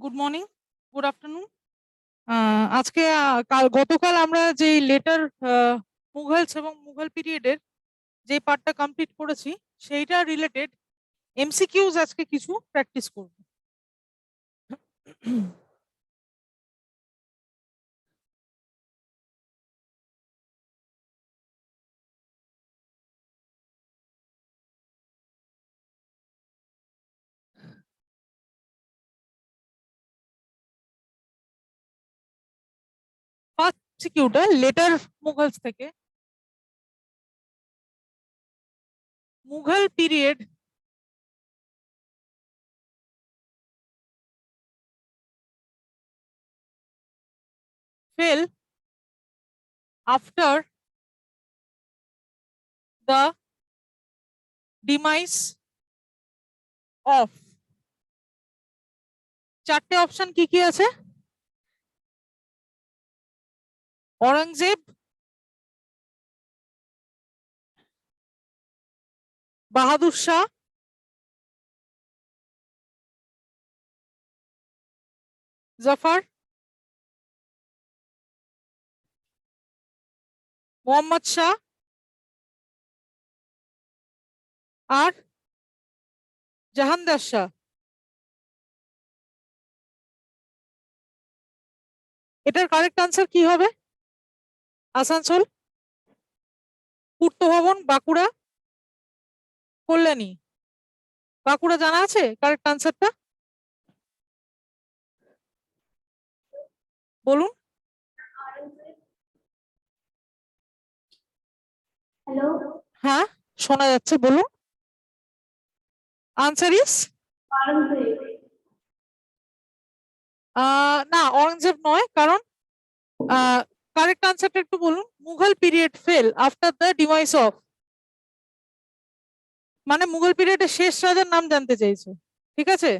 Good morning, good afternoon. আজকে গতকাল আমরা যে লেটার মুঘলস এবং মুঘল পিরিয়ডের যে পার্টটা কমপ্লিট করেছি সেইটা রিলেটেড এমসিকিউজ আজকে কিছু প্র্যাকটিস করব। ফার্স্ট এমসিকিউটা লেটার মুঘলস থেকে, Mughal period fell after the demise of, চারটে অপশন কি কি আছে? औरंगजेब, বাহাদুর শাহ, জাফর, মোহাম্মদ শাহ আর জাহাঙ্গীর শাহ। এটার কারেক্ট আনসার কি হবে? আসানসোল, পূর্ত ভবন, বাঁকুড়া, কল্যাণী। বাঁকুড়া জানা আছে কারেক্ট আনসারটা? বলুন। হ্যালো, হ্যাঁ, শোনা যাচ্ছে, বলুন। আনসার ইস অরঙ্গজেব। না, औरंगजेब নয়, কারণ কারেক্ট আনসারটা একটু বলুন। Mughal period fail after the demise of, মানে মুঘল পিরিয়ডের শেষ রাজার নাম জানতে চাইছে, ঠিক আছে?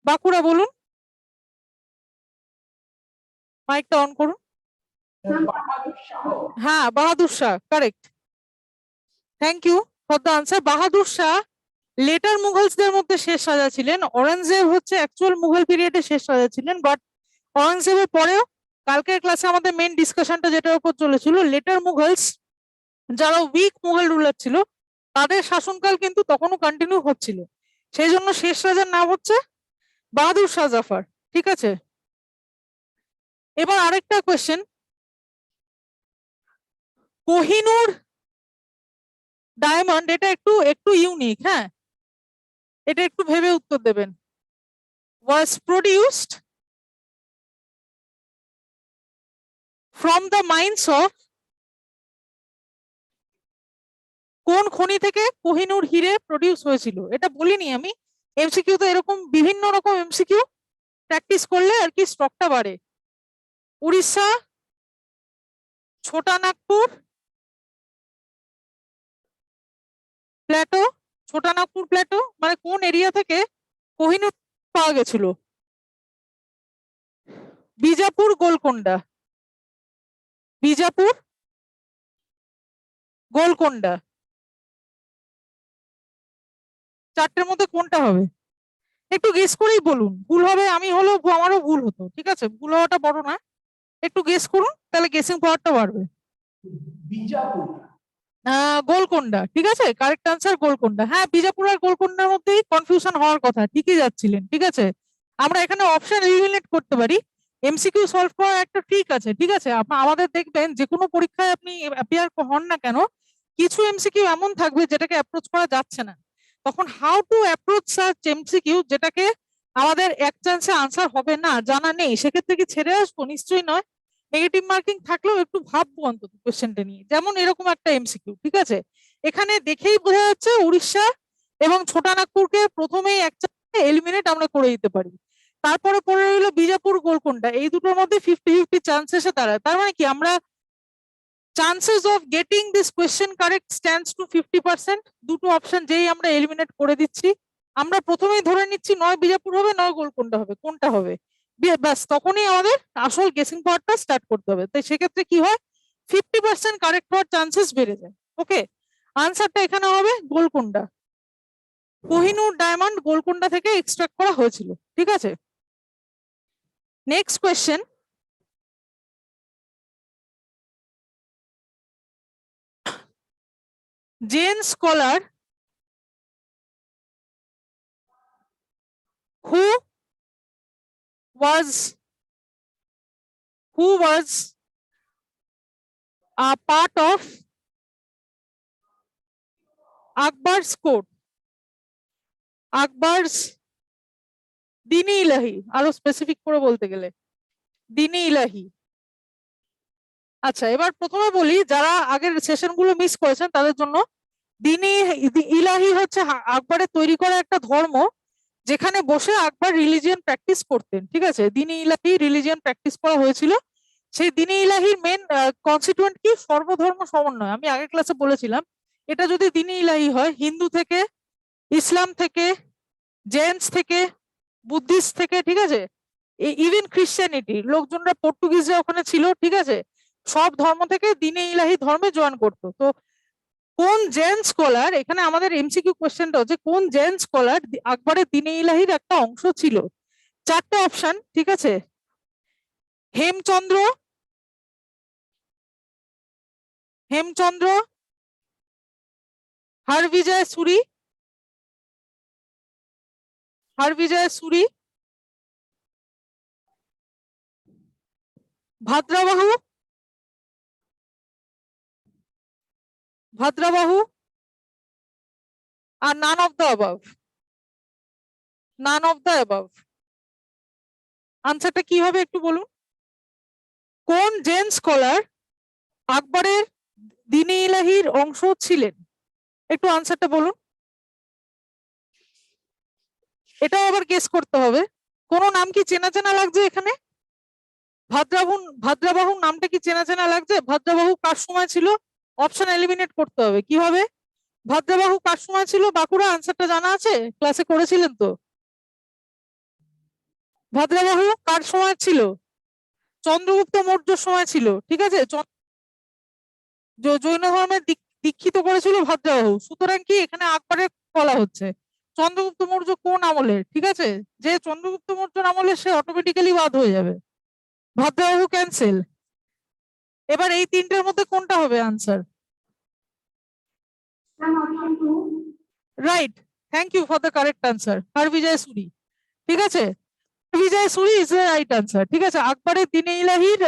বাঁকুড়া বলুন, মাইকটা অন করুন। হ্যাঁ, Bahadur Shah, correct. Thank you for the answer. Bahadur Shah later মুঘলসদের মধ্যে শেষ রাজা ছিলেন। औरंगजेब হচ্ছে অ্যাকচুয়াল মুঘল পিরিয়ডের শেষ রাজা ছিলেন, বাট औरंगजेबের পরেও কালকের ক্লাসে আমাদের মেইন ডিসকাশনটা যেটার উপর চলেছিল, লেটার মুঘলস যারা উইক মুঘল রুলার ছিল তাদের শাসনকাল কিন্তু তখনও কন্টিনিউ হচ্ছিল। সেই জন্য শেষ রাজার নাম হচ্ছে বাহাদুর শাহ জাফর, ঠিক আছে? এবার আরেকটা কোয়েশ্চেন, কোহিনূর ডায়মন্ড, এটা একটু একটু ইউনিক, হ্যাঁ, এটা একটু ভেবে উত্তর দেবেন। Was produced from the mines of, কোন খনি থেকে কোহিনূর হিরে প্রডিউস হয়েছিল? এটা বলিনি আমি, এমসিকিউ তো এরকম বিভিন্ন রকম এমসিকিউ প্র্যাকটিস করলে আর কি স্টকটা বাড়ে। উড়িষ্যা, ছোটা নাগপুর, প্ল্যাটো, ছোটা নাগপুর প্ল্যাটো, মানে কোন এরিয়া থেকে কোহিনূর পাওয়া গেছিল? বিজাপুর, গোলকোন্ডা, বিজাপুর, গোলকোন্ডা, চারটের মধ্যে কোনটা হবে? একটু গেস করেই বলুন, ভুল হবে, আমি হলেও আমারও ভুল হতো, ঠিক আছে? ভুল হওয়াটা বড় না, একটু গেস করুন, তাহলে গেসিং পাওয়ারটা বাড়বে। বিজাপুর, গোলকোন্ডা, ঠিক আছে, কারেক্ট আনসার গোলকোন্ডা। হ্যাঁ, বিজাপুর আর গোলকোন্ডার মধ্যেই কনফিউশন হওয়ার কথা, ঠিকই যাচ্ছিলেন, ঠিক আছে? আমরা এখানে অপশন এলিমিনেট করতে পারি। এমসিকিউ সলভ করার একটা ট্রিক আছে, ঠিক আছে? আমাদের দেখবেন যে কোনো পরীক্ষায় আপনি অ্যাপিয়ার হন না কেন, কিছু এমসিকিউ এমন থাকবে যেটাকে অ্যাপ্রোচ করা যাচ্ছে না, তখন how to approach search MCQ যেটাকে আমাদের এক চান্সে আনসার হবে না, জানা নেই, সেক্ষেত্রে কি ছেড়ে আসবো? নিশ্চয়ই নয়। নেগেটিভ মার্কিং থাকলেও একটু ভাববো অন্তত কোশ্চেনটা নিয়ে, যেমন এরকম একটা এমসিকিউ, ঠিক আছে? এখানে দেখেই বোঝা যাচ্ছে উড়িষ্যা এবং ছোটা নাগপুরকে প্রথমেই এক চান্সে এলিমিনেট আমরা করে দিতে পারি। তারপরে পড়ে রইলো বিজাপুর, গোলকোন্ডা, এই দুটোর মধ্যে 50-50 চান্স এসে দাঁড়ায়। তার মানে কি আমরা chances of getting this question correct stands two 50%। দুটো অপশন যেই আমরা এলিমিনেট করে দিচ্ছি, আমরা প্রথমেই ধরে নিচ্ছি নয় বিজাপুর হবে নয় গোলকোন্ডা হবে, কোনটা হবে? ব্যাস, তখনই আমাদের আসল গেসিং পাওয়ারটা স্টার্ট করতে হবে। তাই সেক্ষেত্রে কি হয়, 50% কারেক্ট হওয়ার চান্সেস বেড়ে যায়। ওকে, আনসারটা এখানে হবে গোলকোন্ডা। কোহিনূর ডায়মন্ড গোলকোন্ডা থেকে এক্সট্রাক্ট করা হয়েছিল, ঠিক আছে? Next question. Jain scholar who was a part of Akbar's court, Akbar's Dini Ilahi, আরো স্পেসিফিক করে বলতে গেলে দিনী ইলাহি। আচ্ছা, এবার প্রথমে বলি যারা আগের সেশন গুলো মিস করেছেন তাদের জন্য, দিনী ইলাহি হচ্ছে আকবরের তৈরি করা একটা ধর্ম যেখানে বসে আকবর রিলিজিয়ান প্র্যাকটিস করতেন। ঠিক আছে, দিনী ইলাহি রিলিজিয়ান প্র্যাকটিস করা হয়েছিল। সেই দিনী ইলাহির মেন কনস্টিটিউয়েন্ট কি? সর্বধর্ম সমন্বয়। আমি আগের ক্লাসে বলেছিলাম এটা যদি দিনী ইলাহি হয়, হিন্দু থেকে, ইসলাম থেকে, জেন্স থেকে, বুদ্ধিস্ট থেকে, ঠিক আছে, ইভেন খ্রিস্টানিটি লোকজনরা, পর্তুগিজরা ওখানে ছিল, ঠিক আছে, সব ধর্ম থেকে দিনে ইলাহি ধর্মে জয়েন করতো। তো কোন জেন স্কলার, এখানে আমাদের এমসিকিউ কোশ্চেনটা হচ্ছে কোন জেন স্কলার আকবরের দিনে ইলাহির একটা অংশ ছিল? চারটে অপশন, ঠিক আছে, হেমচন্দ্র, হরবিজয় সুরি, ভাদ্রবাহু, আর নান অফ দ্য অ্যাবাভ। আনসারটা কি হবে একটু বলুন? কোন জেন স্কলার আকবরের দিনে ইলাহির অংশ ছিলেন? একটু আনসারটা বলুন। এটাও আবার গেস করতে হবে। কোন নাম কি চেনা চেনা লাগছে এখানে? ভাদ্রবাহুর নামটা কি চেনা চেনা লাগছে? ভাদ্রবাহু কার সময় ছিল? অপশন এলিমিনেট করতে হবে। কিভাবে? ভাদ্রবাহু কার সময় ছিল? বাঁকুড়া, আনসারটা জানা আছে? ক্লাসে করেছিলেন তো? ভাদ্রবাহু কার সময় ছিল? চন্দ্রগুপ্ত মৌর্যর সময় ছিল। ঠিক আছে, জৈন ধর্মের দীক্ষিত করেছিল ভাদ্রবাহু। সুতরাং কি এখানে আকবরের বলা হচ্ছে? চন্দ্রগুপ্ত মৌর্য কোন আমলের? ঠিক আছে, যে চন্দ্রগুপ্ত মৌর্যর আমলে সে অটোমেটিক্যালি বাদ হয়ে যাবে। ভাদ্রবাহু ক্যান্সেল। এবার এই তিনটের মধ্যে কোনটা হবে answer? Option 2. Right, thank you for the correct answer, Harbijay Suri. ঠিক আছে, Harbijay Suri is the right answer. ঠিক আছে, আকবরের দিনে ইলাহির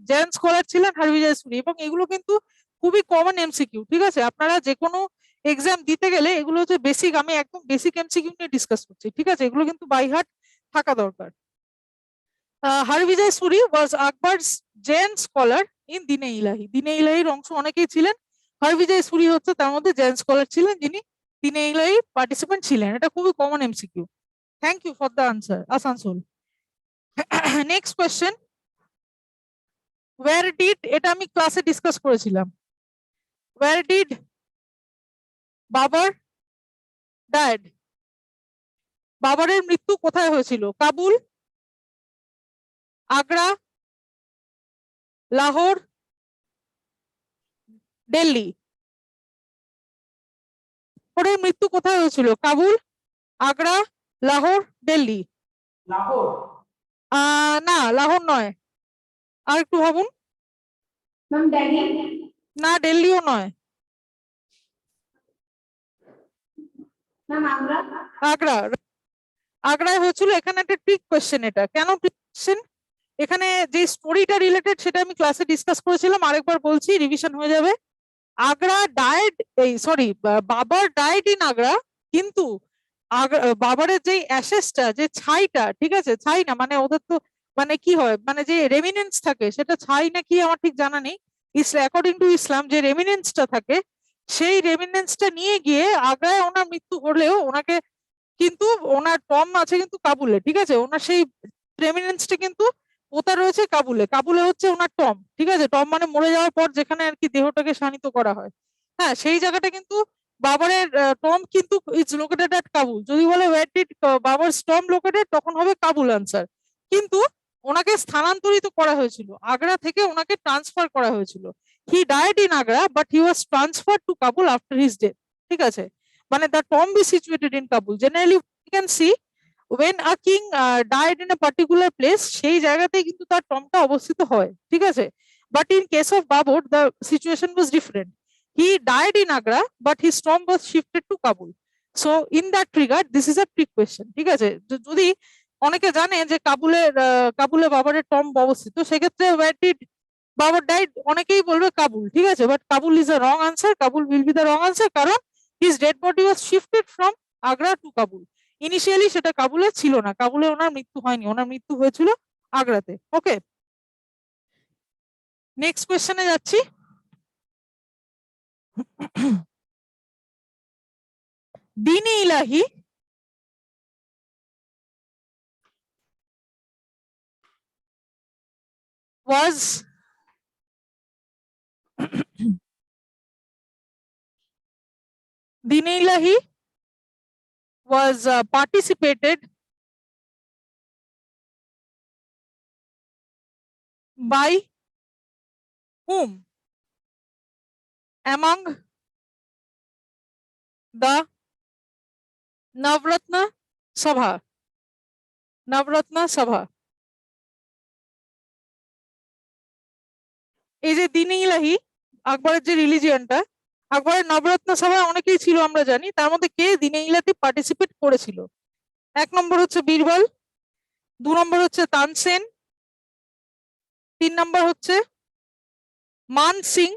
জেন স্কলার ছিলেন হরবিজয় সুরি। এবং এগুলো কিন্তু খুবই কমন এমসিকিউ। ঠিক আছে, আপনারা যে কোনো এক্সাম দিতে গেলে এগুলো হচ্ছে বেসিক, আমি একদম বেসিক এমসিকিউ নিয়ে ডিসকাস করছি। ঠিক আছে, এগুলো কিন্তু বাই হার্ট থাকা দরকার। হরবিজয় সুরি ওয়াজ আকবরস জেন স্কলার ইন দিনে ইলাহি। দিনে ইলাহির অংশ অনেকেই ছিলেন, হরবিজয় সুরি হচ্ছে তার মধ্যে জেন স্কলার ছিলেন যিনি দিনে ইলাহি পার্টিসিপেন্ট ছিলেন। এটা খুবই common MCQ. Thank you for the answer Asansol. Next question, where did, এটা আমি ক্লাসে ডিসকাস করেছিলাম, ওয়্যার ডিড বাবর ডায়েড? বাবরের মৃত্যু কোথায় হয়েছিল? কাবুল, আগ্রা, লাহোর, দিল্লি? বাবরের মৃত্যু কোথায় হয়েছিল? কাবুল, আগ্রা, লাহোর, দিল্লি? লাহোর। না, লাহোর নয়, আর একটু ভাবুন। Ma'am, Delhi. না, দিল্লিও নয়, Ma'am, Agra. আগ্রা। আগ্রায় হয়েছিল। এখানে একটা ট্রিক কোয়েশ্চেন। এটা কেন ট্রিক কোয়েশ্চেন? এখানে যে স্টোরিটা রিলেটেড সেটা আমি ক্লাসে ডিসকাস করেছিলাম, আরেকবার বলছি, রিভিশন হয়ে যাবে। আগ্রা ডায়েড, এই sorry, Babur died in Agra, কিন্তু বাবরের যে অ্যাসেসটা, যে ছাইটা, ঠিক আছে, ছাই না মানে ওদের তো মানে কি হয়, মানে যে রেমিনেন্স থাকে, সেটা ছাই না কি আমার ঠিক জানা নেই। অ্যাকর্ডিং টু ইসলাম যে রেমিনেন্সটা থাকে, সেই রেমিনেন্সটা নিয়ে গিয়ে আগ্রায় ওনার মৃত্যু হলেও ওনাকে কিন্তু, ওনার টম আছে কিন্তু কাবুলে। ঠিক আছে, ওনার সেই রেমিনেন্সটা কিন্তু পোতা রয়েছে কাবুলে। কাবুলে হচ্ছে ওনার টম। ঠিক আছে, টম মানে মরে যাওয়ার পর যেখানে আর কি দেহটাকে শানিত করা হয়। হ্যাঁ, সেই জায়গাটা কিন্তু বাবরের টম কিন্তু ইজ লোকেটেড এট কাবুল। যদি বলে wire did Babur's Tom located, তখন হবে কাবুল আনসার। কিন্তু ওনাকে স্থানান্তরিত করা হয়েছিল, আগ্রা থেকে ওনাকে ট্রান্সফার করা হয়েছিল। He died in Agra but he was transfer to Kabul after his death. ঠিক আছে, মানে the tomb is situated in Kabul. Generally, we can see when a king died in a particular place সেই জায়গাতেই কিন্তু তার টম্বটা অবস্থিত হয়, ঠিক আছে? But in case of Babur the situation was different. He died in Agra but his tomb was shifted to Kabul. So in that regard this is a trick question, ঠিক আছে? যদি অনেকে জানে যে কাবুলে বাবরের টম্ব অবস্থিত, সেক্ষেত্রে where did Babur died অনেকেই বলবে কাবুল, ঠিক আছে? But Kabul is a wrong answer. Kabul will be the wrong answer কারণ his dead body was shifted from Agra to Kabul. Initially সেটা কাবুলে ছিল না, কাবুলে ওনার মৃত্যু হয়নি, ওনার মৃত্যু হয়েছিল আগ্রাতে। ওকে, নেক্সট কোয়েশ্চেনে যাচ্ছি। দিনে ইলাহি was Dine Ilahi was participated by whom among the Navratna Sabha? Navratna Sabha. এই যে দিনে ইলাহি আকবরের যে রিলিজিয়নটা, আকবরের নবরত্ন সভায় অনেকেই ছিল আমরা জানি, তার মধ্যে কে দিনে ইলাহিতে পার্টিসিপেট করেছিল? 1 নম্বর হচ্ছে বীরবল, 2 নম্বর হচ্ছে তানসেন, 3 নম্বর হচ্ছে মান সিং,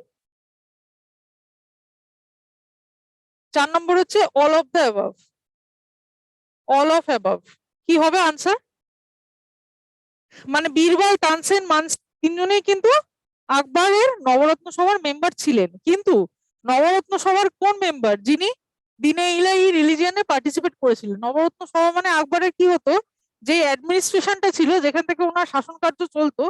4 নম্বর হচ্ছে all of the above. All of above কি হবে আনসার? মানে বীরবল, তানসেন, মান সিং তিনজনেই কিন্তু আকবরের নবরত্ন সভার মেম্বার ছিলেন, কিন্তু নবরত্ন সভার কোন মেম্বার যিনি দিনে ইলাহি রিলিজিয়নে পার্টিসিপেট করেছিলেন? নবরত্ন সভা মানে আকবরের কি হতো, যে অ্যাডমিনিস্ট্রেশনটা ছিল, যেখান থেকে ওনার শাসন কার্য চলতো,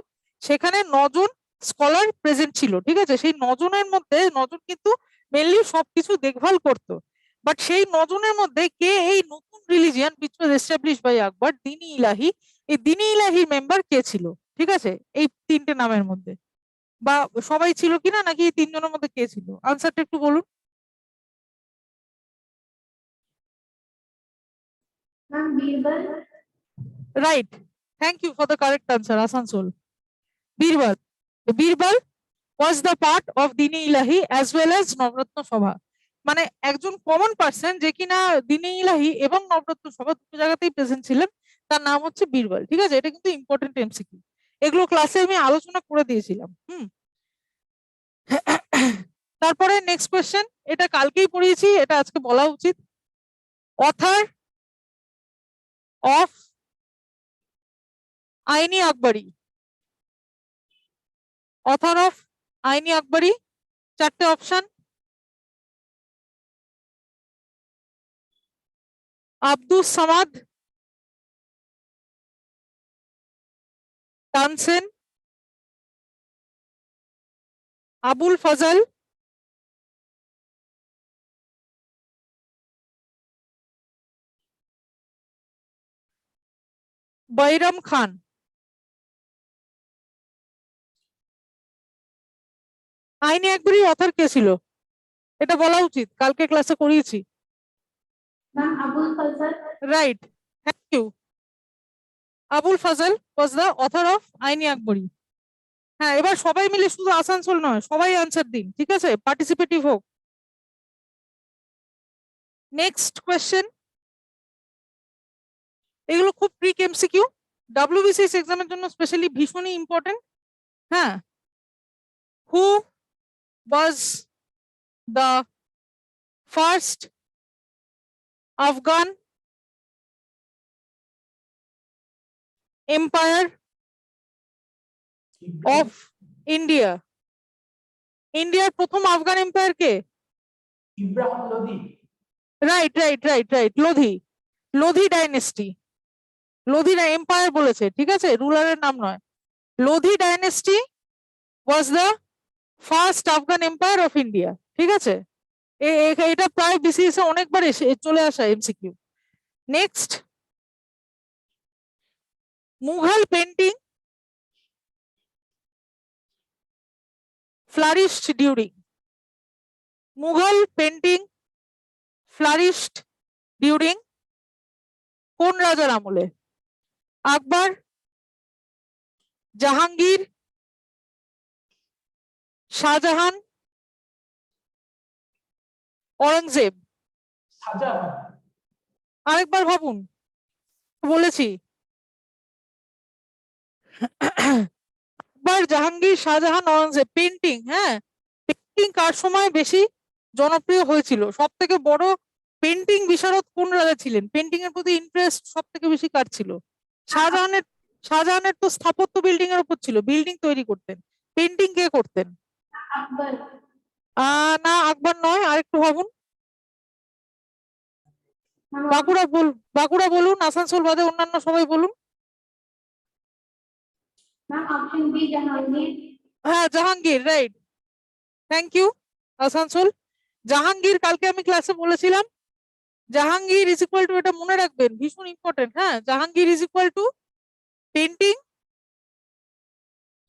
সেখানে 9 জন স্কলার প্রেজেন্ট ছিল, ঠিক আছে? সেই 9 জনের মধ্যে 9 জন কিন্তু মেনলি সবকিছু দেখভাল করতো। বাট সেই 9 জনের মধ্যে কে এই নতুন religion which was established by আকবর, দিনে ইলাহি, এই দিনে ইলাহির মেম্বার কে ছিল? ঠিক আছে, এই 3টে নামের মধ্যে, বা সবাই ছিল কিনা, নাকি এই 3 জনের মধ্যে কে ছিল? আনসারটা একটু বলুন। Ma'am, Birbal. Right. Thank you for the correct answer, Asansol. Birbal. Birbal was the part of Dine Ilahi as well as Navratna Sabha. মানে একজন কমন পার্সন যে কিনা দিনে ইলাহি এবং নবরত্ন সভা দুটো জায়গাতেই প্রেজেন্ট ছিলেন, তার নাম হচ্ছে বীরবল, ঠিক আছে? এটা কিন্তু ইম্পর্টেন্ট এমসিকিউ, এগুলো ক্লাসে আমি আলোচনা করে দিয়েছিলাম। তারপরে নেক্সট কোয়েশ্চেন, এটা কালকেই পড়িয়েছি, এটা আজকে বলা উচিত। Author of Ain-i Akbari, author of Ain-i Akbari, 4টে option. Abdus Samad, Tansen, Abul Fazal, বৈরম খান। আইনি আকবরীর অথর কে ছিল? এটা বলা উচিত, কালকে ক্লাসে করিয়েছি। Ma'am, Abul Fazal. Right, thank you. Abul Fazal was the author of Ain-i Akbari. হ্যাঁ, এবার সবাই মিলে, শুধু আসানসোল নয়, সবাই আনসার দিন, ঠিক আছে? পার্টিসিপেটিভ হোক। নেক্সট কোয়েশ্চেন, এগুলো খুব ট্রিক এমসিকিউ, ডব্লিউবিসিএস এক্সামের জন্য স্পেশালি ভীষণই ইম্পর্টেন্ট। হ্যাঁ, who was the first Afghan empire of India? ইন্ডিয়ার প্রথম আফগান এম্পায়ার কে? Ibrahim Lodhi. Right right right right, Lodhi. Lodhi dynasty, Lodhi empire বলেছে, ঠিক আছে, রুলারের নাম নয়। Lodhi dynasty was the first Afghan empire of India, ঠিক আছে? এটা প্রায় বিসিএস এ অনেকবার এসে চলে আসা MCQ. Next, Mughal painting flourished during, Mughal painting flourished during কোন রাজার আমলে? আকবর, জাহাঙ্গীর, শাহজাহান, অরঙ্গজেব? শাহজাহান। আরেকবার ভাবুন, বলেছি। আকবর, জাহাঙ্গীর, শাহজাহান, অরঙ্গজেব। পেন্টিং, হ্যাঁ, পেন্টিং কার সময় বেশি জনপ্রিয় হয়েছিল? সব থেকে বড় পেন্টিং বিশারদ কোন রাজা ছিলেন? পেন্টিং এর প্রতি ইন্টারেস্ট সব থেকে বেশি কার ছিল? শাহজাহানের। শাহজাহানের তো স্থাপত্য বিল্ডিং এর উপর ছিল, বিল্ডিং তৈরি করতেন। পেন্টিং কে করতেন? আকবর। না, আকবর নয়, আরেকটু ভাবুন। ম্যাম বাঁকুড়া বলুন, আসানসোল বাদে অন্যান্য সবাই বলুন। Option B Jahangir. হ্যাঁ, Jahangir, right. Thank you, Asansol. Jahangir কালকে আমি ক্লাসে বলেছিলাম, জাহাঙ্গীর ইজ ইকুয়াল টু, এটা মনে রাখবেন, ভীষণ ইম্পর্টেন্ট। হ্যাঁ, Jahangir is equal to painting,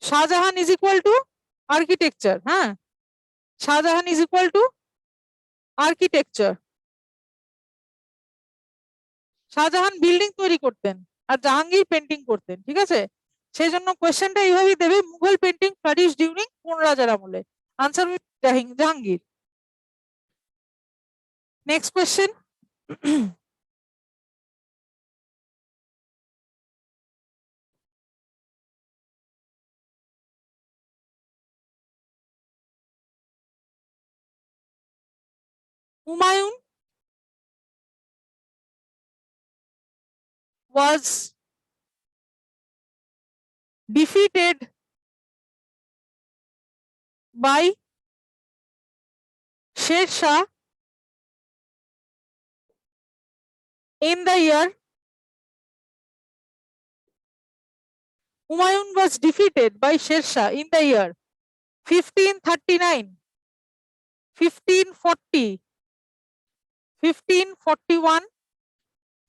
Shahjahan is equal to architecture. হ্যাঁ, Shahjahan is equal to architecture. Shahjahan building তৈরি করতেন আর জাহাঙ্গীর পেন্টিং করতেন, ঠিক আছে? সেই জন্য কোয়েশ্চেনটা এইভাবেই দেবে, মুঘল পেন্টিং ফ্লারিশ ডিউরিং কোন রাজার আমলে? Answer Jahangir. Next question. Humayun was defeated by Sher Shah in the year. Humayun was defeated by Sher Shah in the year 1539, 1540, 1541,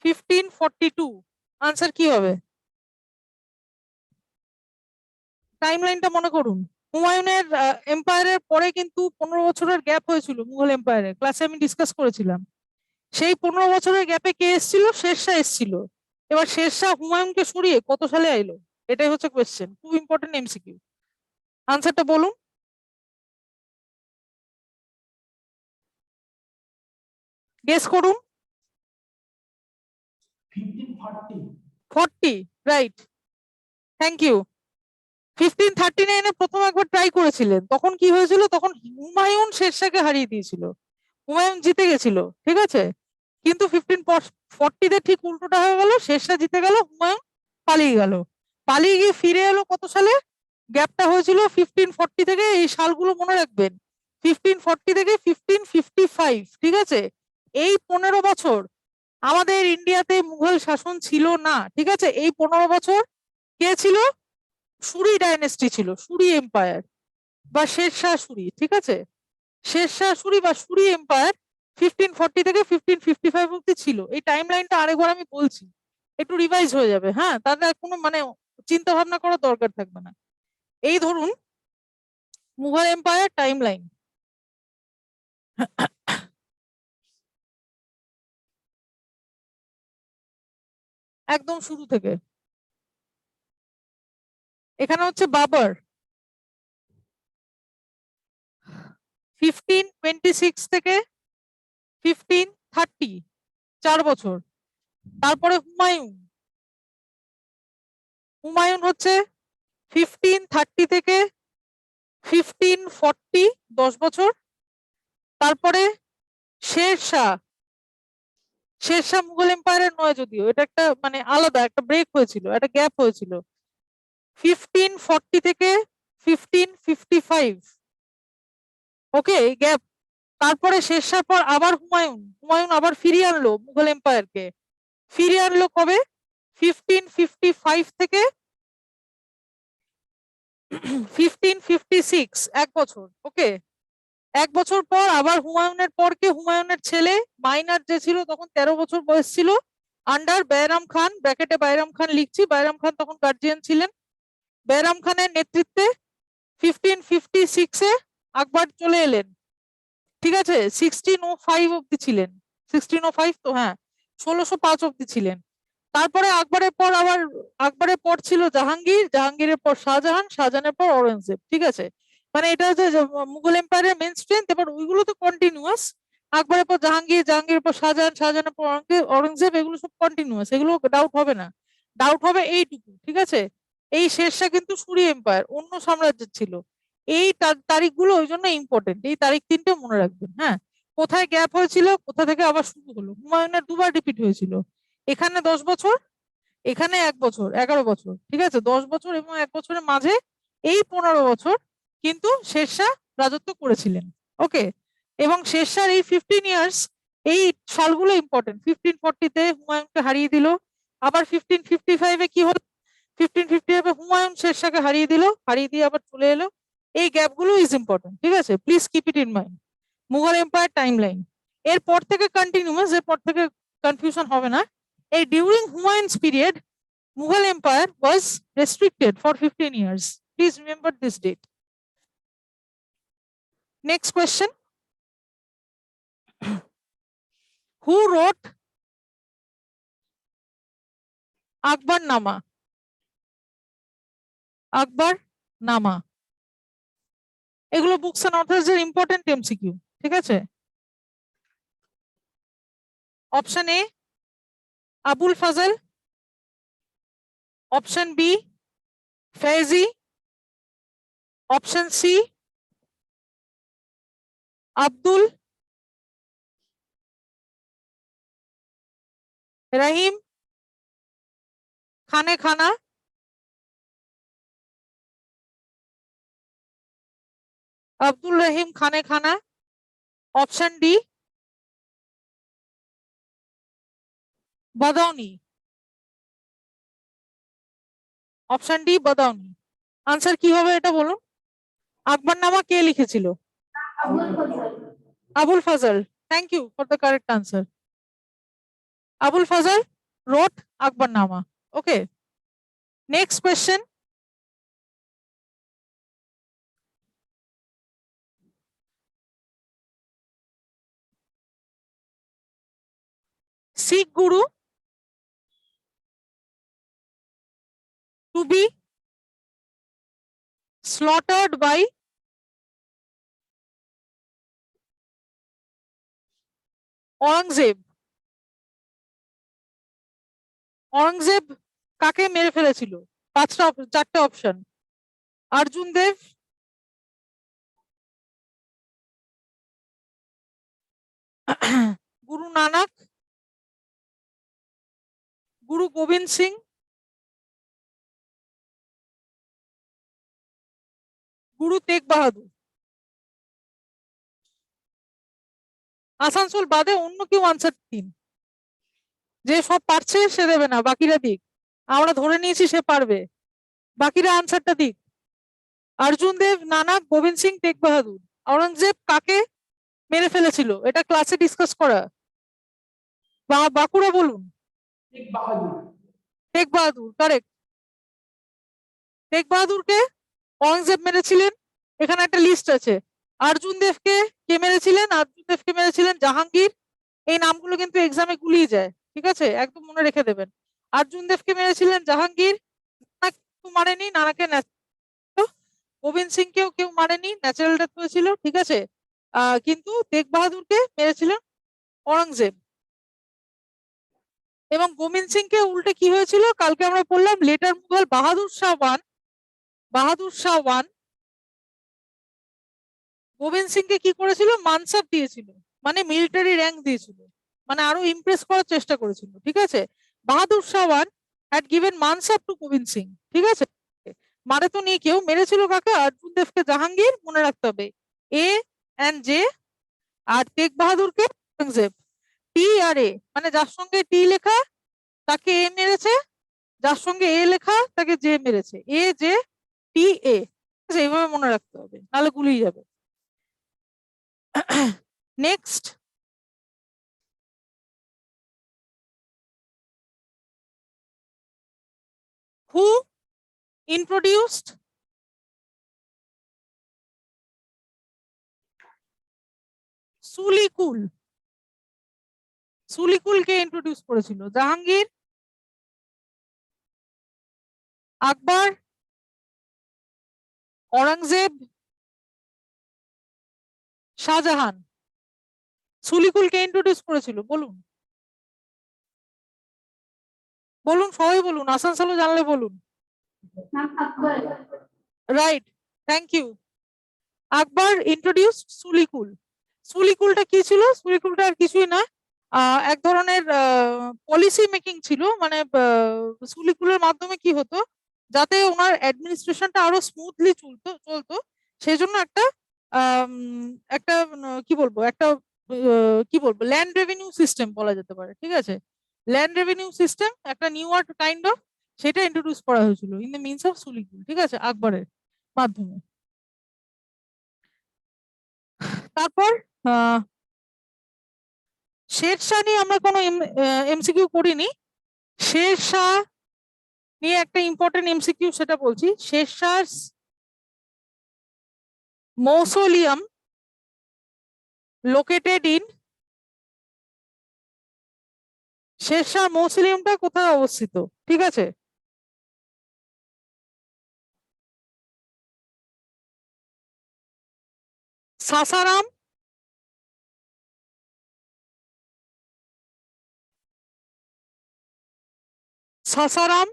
1542. Answer কি হবে? টাইমলাইনটা মনে করুন। হুমায়ুনের এম্পায়ারের পরে কিন্তু 15 বছরের গ্যাপ হয়েছিল মুঘল এম্পায়ারে, ক্লাসে আমি ডিসকাস করেছিলাম। সেই 15 বছরের গ্যাপে কে এসেছিল? শেরশাহ এসেছিল। এবার শেরশাহ হুমায়ুনকে সরিয়ে কত সালে এলো? এটাই হচ্ছে কোয়েশ্চেন, খুব ইম্পর্টেন্ট এমসিকিউ। আনসারটা বলুন। গেস করুন। 1540। 40, রাইট। Thank you. 1539 প্রথম একবার ট্রাই করেছিলেন, তখন কি হয়েছিল? তখন হুমায়ুন শেরশাহকে হারিয়ে দিয়েছিল, হুমায়ুন জিতে গেছিল, ঠিক আছে? কিন্তু 1540 ঠিক উল্টোটা হয়ে গেল, শেরশাহ জিতে গেল, হুমায়ুন পালিয়ে গেল। পালিয়ে গিয়ে ফিরে এলো কত সালে? গ্যাপটা হয়েছিল 1540 থেকে, এই সালগুলো মনে রাখবেন, 1540 থেকে 1555, ঠিক আছে? এই 15 বছর আমাদের ইন্ডিয়াতে মুঘল শাসন ছিল না, ঠিক আছে? এই 15 বছর কে ছিল? সুরি ডাইনেস্টি ছিল, সুরি এম্পায়ার বা শেরশাহ সুরি, ঠিক আছে? শেরশাহ সুরি বা সুরি এম্পায়ার 1540 থেকে 1555 অব্দি ছিল। এই টাইম লাইনটা আরেকবার আমি বলছি, একটু রিভাইজ হয়ে যাবে। হ্যাঁ, তাদের কোনো মানে চিন্তা ভাবনা করার দরকার থাকবে না। এই ধরুন মুঘল এম্পায়ার টাইম লাইন। একদম শুরু থেকে এখানে হচ্ছে বাবর, 1526 থেকে 1530, 4 বছর। তারপরে হুমায়ুন, হুমায়ুন হচ্ছে 1530 থেকে 1540, 10 বছর। তারপরে শেরশাহ, শেরশাহ মুঘল এম্পায়ারের নয় যদিও, এটা একটা মানে আলাদা একটা ব্রেক হয়েছিল, একটা গ্যাপ হয়েছিল 1540 থেকে 1555, ওকে, গ্যাপ। তারপরে শেরশাহ পর আবার হুমায়ুন, হুমায়ুন আবার ফিরিয়ে আনলো মুঘল এম্পায়ারকে, ফিরিয়ে আনলো কবে? 1555 থেকে 1556, 1 বছর, ওকে। 1 বছর পর আবার হুমায়ুনের পর কে? হুমায়ুনের ছেলে মাইনার যে ছিল তখন 13 বছর বয়স ছিল, আন্ডার বাইরাম খান, ব্র্যাকেটে বাইরাম খান লিখছি, বাইরাম খান তখন গার্জিয়ান ছিলেন। বাইরাম খানের নেতৃত্বে 1556 আকবর চলে এলেন, ঠিক আছে? 1605 অব্দি ছিলেন, 1605 তো, হ্যাঁ, 1605 অব্দি ছিলেন। তারপরে আকবরের পর ছিল জাহাঙ্গীর, জাহাঙ্গীরের পর শাহজাহান, শাহজাহানের পর অরঙ্গজেব। ঠিক আছে, মানে এটা হচ্ছে যে মুঘল এম্পায়ারের মেন স্ট্রেংথ। এবার ওইগুলো তো কন্টিনিউয়াস, আকবরের পর জাহাঙ্গীর, জাহাঙ্গীরের পর শাহজাহান, শাহজাহানের পর অরঙ্গজেব, এগুলো সব কন্টিনিউয়াস, এগুলো ডাউট হবে না। ডাউট হবে এইটুকু, ঠিক আছে, এই শেরশাহ কিন্তু সুরি এম্পায়ার, অন্য সাম্রাজ্যের ছিল। এই তারিখগুলো ওই জন্য ইম্পর্টেন্ট, এই তারিখ তিনটে মনে রাখবেন। হ্যাঁ, কোথায় গ্যাপ হয়েছিল, কোথা থেকে আবার শুরু হলো, হুমায়ুনের দুবার রিপিট হয়েছিল, এখানে 10 বছর, এখানে 1 বছর, 11 বছর। ঠিক আছে, 10 বছর এবং 1 বছরের মাঝে এই 15 বছর কিন্তু শেরশাহ রাজত্ব করেছিলেন। ওকে, এবং শেরশাহর এই 15 ইয়ার্স, এই সালগুলো ইম্পর্টেন্ট। 1540-তে হুমায়ুনকে হারিয়ে দিল, আবার 1555-এ কি হলো, 1555-এ হুমায়ুন শেরশাহকে হারিয়ে দিল, হারিয়ে দিয়ে আবার চলে এলো। এই গ্যাপগুলো ইজ ইম্পর্টেন্ট, ঠিক আছে, please keep it in mind. Mughal empire time line এরপর থেকে কন্টিনিউয়াস, এরপর থেকে কনফিউশন হবে না। এই during Humayun's period Mughal Empire was restricted for 15 years. Please remember this date. Next question. Who wrote Akbar Nama? Akbar Nama. এগুলো বুকস এন্ড অথর্স এর important MCQ. ঠিক আছে, option A Abul Fazal, option B Faizi, option C Abdul Rahim Khane Khana, Abdul Rahim Khane Khana, option D Badauni, option D Badauni. Answer কি হবে এটা বলুন? আকবর নামা কে লিখেছিল? Abul Fazal. Abul Fazal. Thank you for the correct answer. Abul Fazal wrote Akbar Nama. Okay, next question. Sikh Guru to be slaughtered by Aurangzeb. Aurangzeb কাকে মেরে ফেলেছিল? চারটে অপশন: অর্জুন দেব, গুরু নানক, গুরু গোবিন্দ সিং, গুরু তেগ বাহাদুর। আসানসোল বাদে অন্য কেউ আনসার দিন। যে সব পারছে সে দেবে না, বাকিরা দিক। আমরা ধরে নিয়েছি সে পারবে, বাকিরা আনসারটা দিক। অর্জুন দেব, নানক, গোবিন্দ সিং, তেগ বাহাদুর। আওরঙ্গজেব কাকে মেরে ফেলেছিল? এটা ক্লাসে ডিসকাস করা। বাঁকুড়া বলুন। টেক বাহাদুর। তেগ বাহাদুর কারেক্ট। তেগ বাহাদুরকে অরঙ্গজেব মেরেছিলেন, এখানে একটা লিস্ট আছে। অর্জুন দেবকে কে মেরেছিলেন? অর্জুন দেবকে মেরেছিলেন জাহাঙ্গীর। এই নামগুলো কিন্তু এক্সামে গুলিয়ে যায়, ঠিক আছে, একদম মনে রেখে দেবেন। অর্জুন দেবকে মেরেছিলেন জাহাঙ্গীর, কেউ মারেনি, নানাকে গোবিন্দ সিং কেও কেউ মারেনি, ন্যাচারাল ডেথ হয়েছিল, ঠিক আছে। কিন্তু তেগ বাহাদুরকে মেরেছিলেন অরঙ্গজেব। এবং গোবিন্দ সিং কে উল্টে কি হয়েছিল কালকে আমরা পড়লাম, লেটার মুঘল বাহাদুর শাহ ওয়ান, বাহাদুর শাহ ওয়ান গোবিন্দ সিং কে কি করেছিল? মানসাব দিয়েছিল, মানে মিলিটারি র্যাঙ্ক দিয়েছিল, মানে আরো ইমপ্রেস করার চেষ্টা করেছিল, ঠিক আছে। Bahadur Shah one had given mansab to Gobind Singh, ঠিক আছে। মারে তো নিয়ে কেউ মেরেছিল কাকে? অর্জুন দেবকে জাহাঙ্গীর, মনে রাখতে হবে এ এন্ড জে, আর তেগ বাহাদুরকে অরঙ্গজেব। টি আর এ, মানে যার সঙ্গে টি লেখা তাকে এ মেরেছে, যার সঙ্গে এ লেখা তাকে জে মেরেছে। এ জে টি এ, এইভাবে মনে রাখতে হবে, নাহলে গুলিয়ে যাবে। Next, who introduced Sulhikul? Sulhikul কে ইন্ট্রোডিউস করেছিল? জাহাঙ্গীর, আকবর, औरंगजेब, শাহজাহান। সুলিকুলকে ইন্ট্রোডিউস করেছিল, বলুন বলুন সবাই বলুন, আসানসোলে জানলে বলুন। Ma'am Akbar. Right, thank you. Akbar introduce Sulhikul. সুলিকুলটা কি ছিল? সুলিকুলটা আর কিছুই না, এক ধরনের পলিসি মেকিং ছিল। মানে সুলিকুলের মাধ্যমে কি হতো, যাতে ওনার অ্যাডমিনিস্ট্রেশনটা আরো স্মুথলি চলতো সেই জন্য একটা কি বলবো, কি বলবো, ল্যান্ড রেভিনিউ সিস্টেম বলা যেতে পারে, ঠিক আছে। ল্যান্ড রেভিনিউ সিস্টেম একটা নিউ আর্ট কাইন্ড অফ, সেটা ইন্ট্রোডিউস করা হয়েছিল ইন দ্য মিনস অফ সুলিকুল, ঠিক আছে, আকবরের মাধ্যমে। তারপর শেরশাহ নিয়ে আমরা কোনো এমসিকিউ করিনি। শেরশাহ নিয়ে একটা ইম্পর্টেন্ট এমসিকিউ, সেটা বলছি। শেরশাহ মৌসোলিয়াম লোকেটেড ইন, শেরশাহ মৌসোলিয়ামটা কোথায় অবস্থিত, ঠিক আছে। সাসারাম, সাসারাম,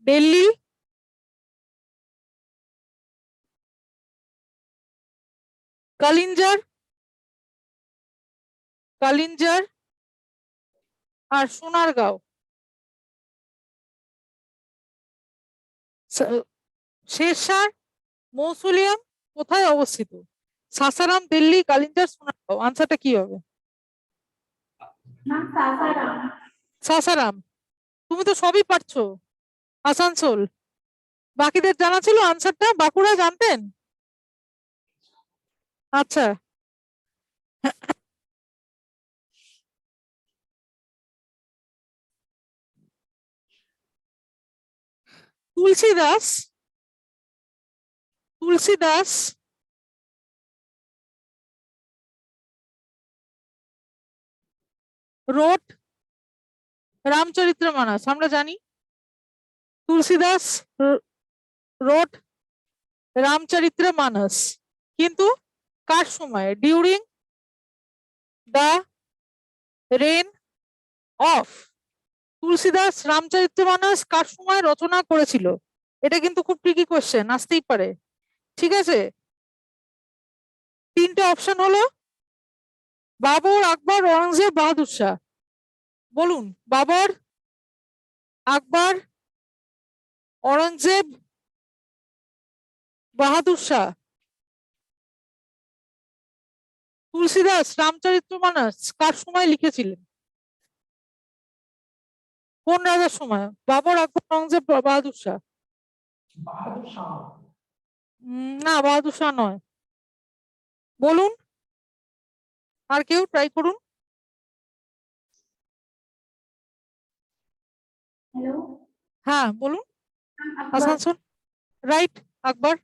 দিল্লি, কালিঞ্জার, কালিঞ্জার আর সোনারগাঁও। শেরশাহ মৌসোলিয়াম কোথায় অবস্থিত? সাসারাম, দিল্লি, কালিঞ্জার, সোনারগাঁও। আনসারটা কি হবে? मैम सासाराम। সাসারাম। তুমি তো সবই পারছো। আসানসোল, বাকিদের জানা ছিল আনসারটা? বাঁকুড়া জানতেন? আচ্ছা, তুলসীদাস, তুলসীদাস রোড রামচরিতমানস, আমরা জানি। তুলসীদাস রোড রামচরিতমানস, কিন্তু কার সময়? During the reign of. Tulsidas Ramcharitmanas কার সময় রচনা করেছিল? এটা কিন্তু খুব ট্রিকি কোশ্চেন, আসতেই পারে, ঠিক আছে। তিনটে অপশন হলো বাবর, আকবর, औरंगजेब, বাহাদুর শাহ। বলুন, বাবর, আকবর, औरंगजेब, বাহাদুর শাহ। তুলসীদাস রামচরিতমানস কার সময় লিখেছিলেন? কোন রাজার সময়? বাবর, আকবর, औरंगजेब, বাহাদুর শাহ। বাহাদুর শাহ। না, বাহাদুর শাহ নয়। বলুন, আর কেউ ট্রাই করুন। हेलो হ্যাঁ বলুন। Ma'am Akbar. Asansol, right, Akbar.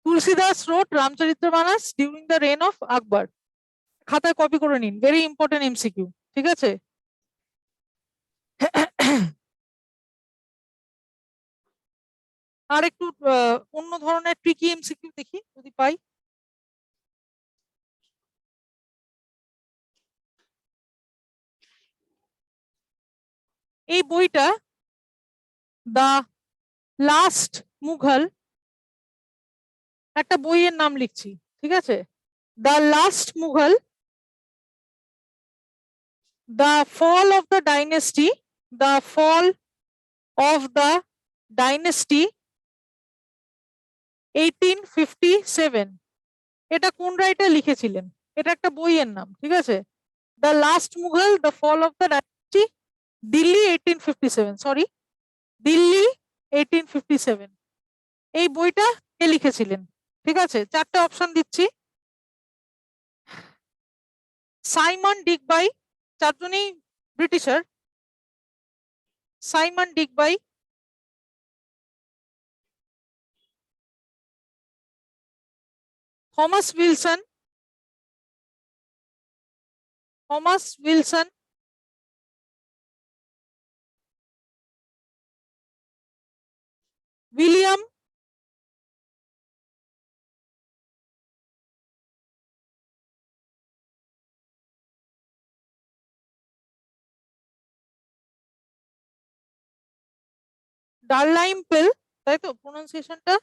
Tulsidas wrote Ramcharitmanas during the reign of Akbar. খাতায় কপি করে নিন, ভেরি ইম্পর্টেন্ট এমসিকিউ, ঠিক আছে। আর একটু অন্য ধরনের ট্রিকি এমসিকিউ দেখি যদি পাই। এই বইটা দা লাস্ট মুঘল, একটা বইয়ের নাম লিখছি, ঠিক আছে। The last Mughal, the fall of the dynasty, the fall of the dynasty 1857। এটা কোন রাইটার লিখেছিলেন? এটা একটা বইয়ের নাম, ঠিক আছে। The last Mughal, the fall of the dynasty, Delhi 1857, sorry, Delhi 1857। এই বইটা কে লিখেছিলেন? ঠিক আছে, চারটে অপশন দিচ্ছি। সাইমন ডিকবাই, চারজনই Britisher. Simon Digby, Thomas Wilson, Thomas Wilson, William Dalrymple, তাই তো প্রোনাউন্সিয়েশনটা,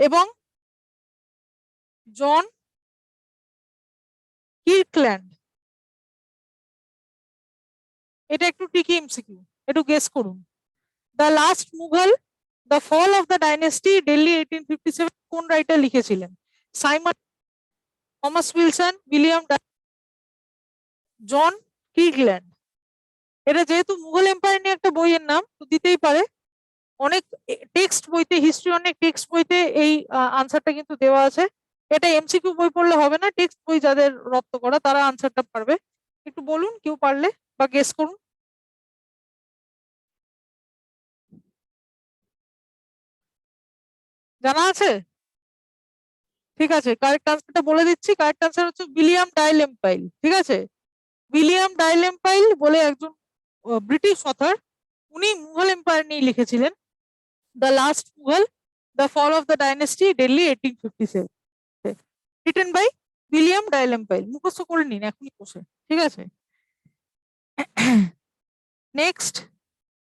এবং জন কির্কল্যান্ড। এটা একটু ট্রিকি এমসিকিউ, একটু গেস করুন। The last Mughal, the fall of the dynasty, Delhi 1857 কোন রাইটার লিখেছিলেন? Simon, Thomas Wilson, William John Kirkland. এটা যেহেতু মুঘল এম্পায়ার নিয়ে একটা বইয়ের নাম, তো দিতেই পারে। অনেক টেক্সট বইতে, হিস্ট্রি অনেক টেক্সট বইতে এই আনসারটা কিন্তু দেওয়া আছে। এটা এমসিকিউ বই পড়লে হবে না, টেক্সট বই যাদের রপ্ত করা তারা আনসারটা পারবে। একটু বলুন কেউ পারলে, বা গেস করুন। জানা আছে? ঠিক আছে, কারেক্ট আনসারটা বলে দিচ্ছি। কারেক্ট আনসার হচ্ছে উইলিয়াম ডাইলেম্পাইল। ঠিক আছে, উইলিয়াম ডাইলেম্পাইল বলে একজন ব্রিটিশ অথর, উনি মুঘল এম্পায়ার নিয়ে লিখেছিলেন the last Mughal, the fall of the dynasty, Delhi 1857, written by William Dalrymple. মুখস্থ করে নিন এখনই বসে। ঠিক আছে, নেক্সট